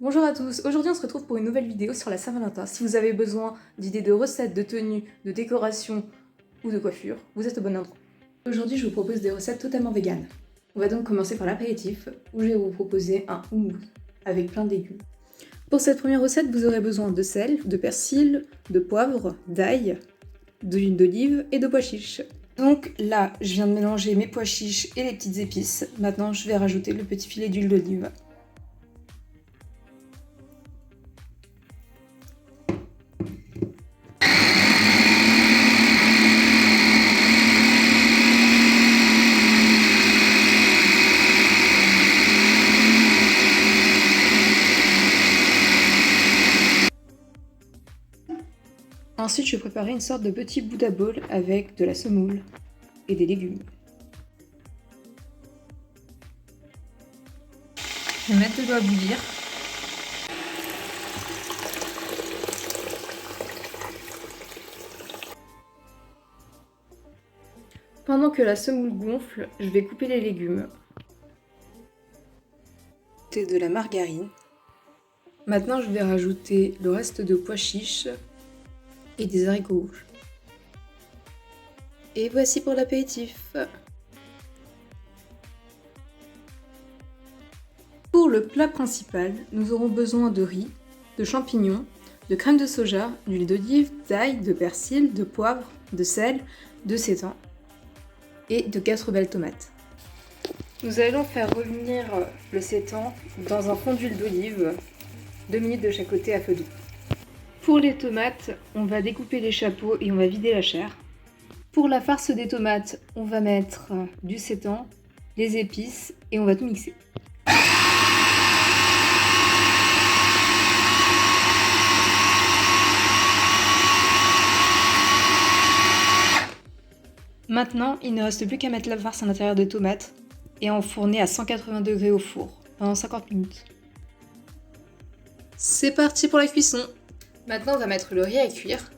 Bonjour à tous, aujourd'hui on se retrouve pour une nouvelle vidéo sur la Saint-Valentin. Si vous avez besoin d'idées de recettes, de tenues, de décoration ou de coiffure, vous êtes au bon endroit. Aujourd'hui je vous propose des recettes totalement véganes. On va donc commencer par l'apéritif, où je vais vous proposer un houmous avec plein de légumes. Pour cette première recette, vous aurez besoin de sel, de persil, de poivre, d'ail, d'huile d'olive et de pois chiches. Donc là, je viens de mélanger mes pois chiches et les petites épices. Maintenant, je vais rajouter le petit filet d'huile d'olive. Ensuite, je vais préparer une sorte de petit Buddha bowl avec de la semoule et des légumes. Je vais mettre de l'eau à bouillir. Pendant que la semoule gonfle, je vais couper les légumes. De la margarine. Maintenant, je vais rajouter le reste de pois chiches et des haricots rouges. Et voici pour l'apéritif. Pour le plat principal, nous aurons besoin de riz, de champignons, de crème de soja, d'huile d'olive, d'ail, de persil, de poivre, de sel, de sétan et de 4 belles tomates. Nous allons faire revenir le sétan dans un fond d'huile d'olive, 2 minutes de chaque côté à feu doux. Pour les tomates, on va découper les chapeaux et on va vider la chair. Pour la farce des tomates, on va mettre du sétan, les épices et on va tout mixer. Maintenant, il ne reste plus qu'à mettre la farce à l'intérieur des tomates et à enfourner à 180 degrés au four pendant 50 minutes. C'est parti pour la cuisson! Maintenant, on va mettre le riz à cuire.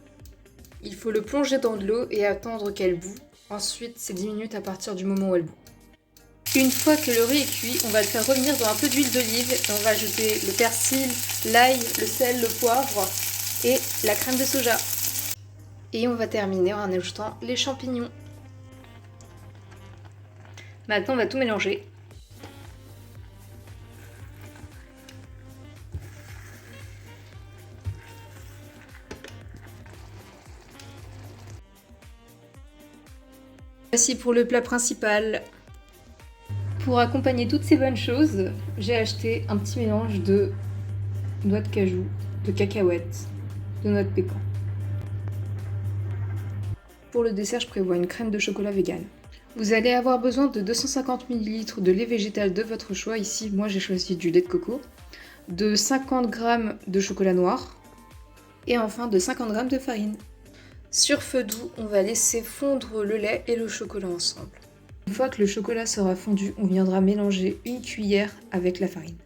Il faut le plonger dans de l'eau et attendre qu'elle bout. Ensuite, c'est 10 minutes à partir du moment où elle bout. Une fois que le riz est cuit, on va le faire revenir dans un peu d'huile d'olive et on va ajouter le persil, l'ail, le sel, le poivre et la crème de soja. Et on va terminer en ajoutant les champignons. Maintenant, on va tout mélanger. Voici pour le plat principal. Pour accompagner toutes ces bonnes choses, j'ai acheté un petit mélange de noix de cajou, de cacahuètes, de noix de pécan. Pour le dessert, je prévois une crème de chocolat vegan. Vous allez avoir besoin de 250 ml de lait végétal de votre choix. Ici, moi j'ai choisi du lait de coco, de 50 g de chocolat noir et enfin de 50 g de farine. Sur feu doux, on va laisser fondre le lait et le chocolat ensemble. Une fois que le chocolat sera fondu, on viendra mélanger une cuillère avec la farine.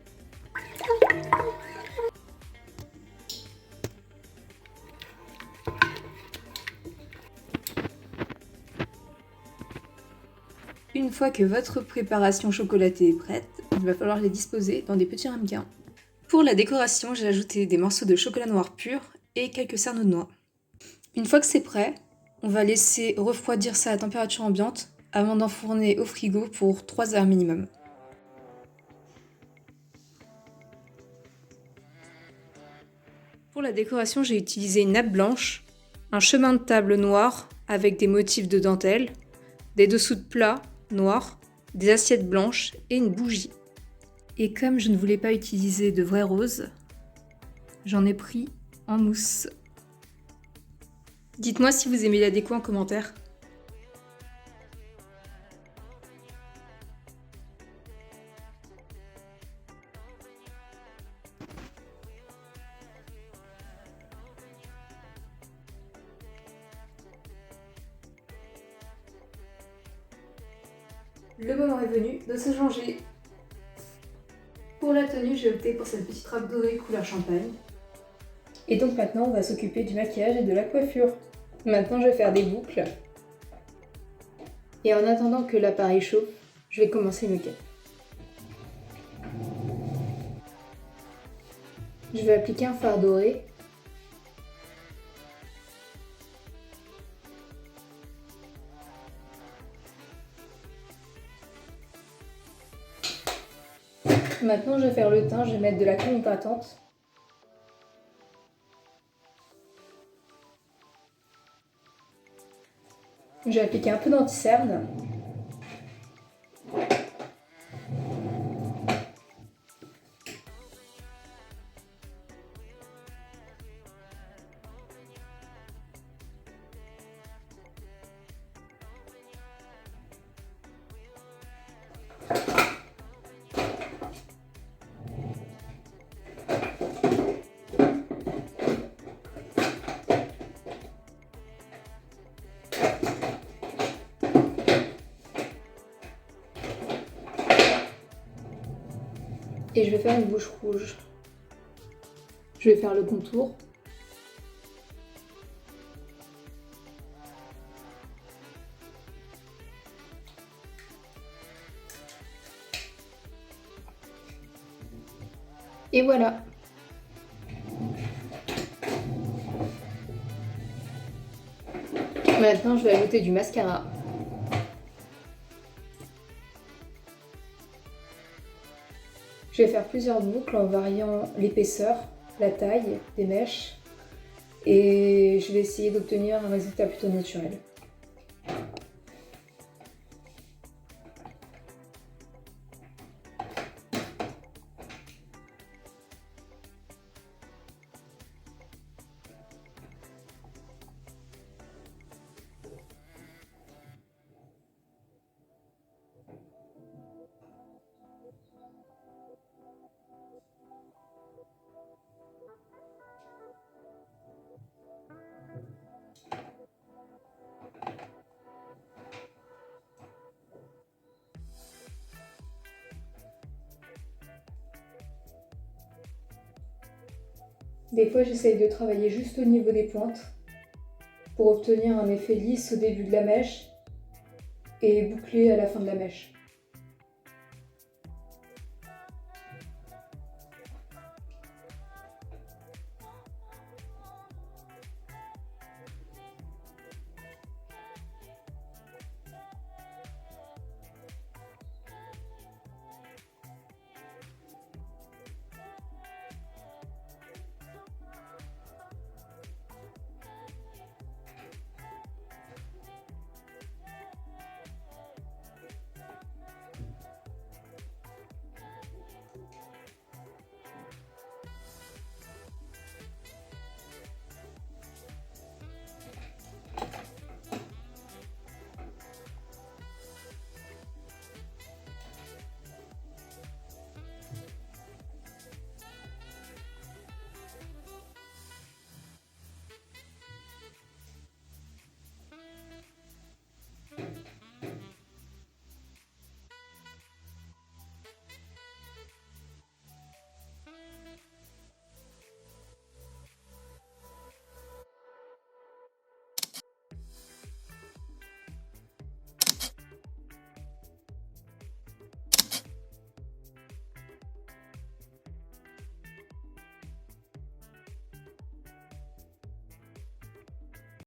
Une fois que votre préparation chocolatée est prête, il va falloir les disposer dans des petits ramequins. Pour la décoration, j'ai ajouté des morceaux de chocolat noir pur et quelques cerneaux de noix. Une fois que c'est prêt, on va laisser refroidir ça à température ambiante avant d'enfourner au frigo pour 3 heures minimum. Pour la décoration, j'ai utilisé une nappe blanche, un chemin de table noir avec des motifs de dentelle, des dessous de plat noirs, des assiettes blanches et une bougie. Et comme je ne voulais pas utiliser de vraie rose, j'en ai pris en mousse. Dites-moi si vous aimez la déco en commentaire. Le moment est venu de se changer. Pour la tenue, j'ai opté pour cette petite robe dorée couleur champagne. Et donc maintenant, on va s'occuper du maquillage et de la coiffure. Maintenant, je vais faire des boucles. Et en attendant que l'appareil chauffe, je vais commencer le make-up. Je vais appliquer un fard doré. Maintenant, je vais faire le teint, je vais mettre de la crème hydratante. Je vais appliquer un peu d'anti-cerne. Et je vais faire une bouche rouge. Je vais faire le contour. Et voilà. Maintenant, je vais ajouter du mascara. Je vais faire plusieurs boucles en variant l'épaisseur, la taille des mèches et je vais essayer d'obtenir un résultat plutôt naturel. Des fois, j'essaye de travailler juste au niveau des pointes pour obtenir un effet lisse au début de la mèche et bouclé à la fin de la mèche.